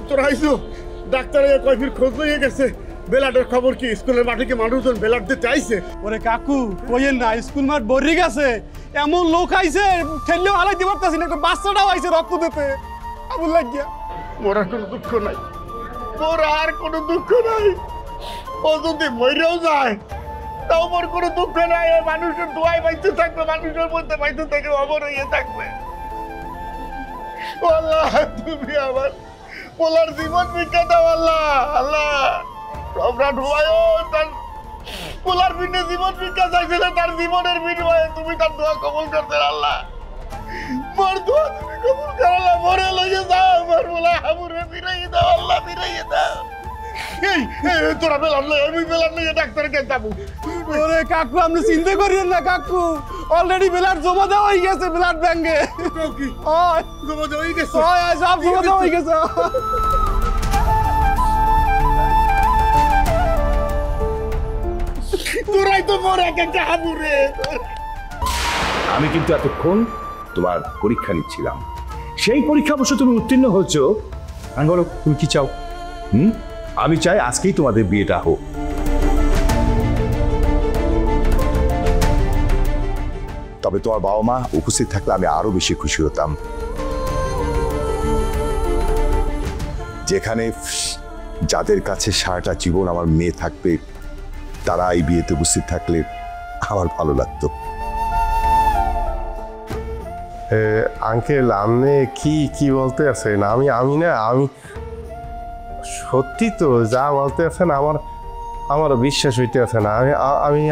তোরা আইসো ডাক্তার কয়ফির খোঁজ লইয়ে গেছে বেলাটের খবর কি স্কুলের মাঠে কি মানুষজন বেলাট দিতে আইছে ওরে কাকু কইেন না স্কুল মাঠ ভরি গেছে এমন লোক আইছে ঠেললেও হালাই দিতে পারতাছি না একটা বাচ্চাটাও আইছে রক্ত দিতে আবুল লাগিয়া মোর আর কোনো দুঃখ নাই মোর আর কোনো দুঃখ নাই ও যদি মরেও যায় তাও মোর কোনো দুঃখ নাই মানুষের দোয়ায় বাইতে থাকবে মানুষের মধ্যে বাইতে থাকবে অমর হয়ে থাকবে আল্লাহ তুমি আমার পোলার জীবন ভিক্ষা দাও আল্লাহ আল্লাহ সম্রাট হুমায়ুন তার পোলার বিনে জীবন ভিক্ষা চাইছিল তার জীবনের বিনিময়ে তুমি তার দোয়া কবুল করতে আল্লাহ মোর দোয়া তুমি কবুল করো আল্লাহ মরে লইয়ে যাও আমার পোলা হাবুরে ফিরাইয়ে দাও আল্লাহ ফিরাইয়ে দাও এই তোরা বেলার লই আমি বেলার লইয়ে ডাক্তারের কাছে যাবো ওরে কাকু আপনি চিন্তা করিয়েন না কাকু অলরেডি ব্লাড জমা দেওয়া হয়ে গেছে ব্লাড ব্যাংকে কি ওই জমা দেওয়া হয়ে গেছে ওই সব জমা দেওয়া হয়ে গেছে তোরাই তো মোর এক একটা হাবুরে আমি কিন্তু এতক্ষণ তোমার পরীক্ষা নিচ্ছিলাম সেই পরীক্ষা অবশ্য তুমি উত্তীর্ণ হয়েছো আমি বলো তুমি কি চাও আমি চাই আজকেই তোমাদের বিয়েটা হোক তবে তোমার বাবা মা উপস্থিত থাকলে আমি আরো বেশি খুশি হতাম যেখানে যাদের কাছে সারাটা জীবন আমার মেয়ে থাকবে তারা এই বিয়েতে উপস্থিত থাকলে আমার ভালো লাগতো আঙ্কেল আপনি কি কি বলতে আছেন আমি সত্যি তো যা বলতে আছেন আমার বিশ্বাস হইতে আছে না আমি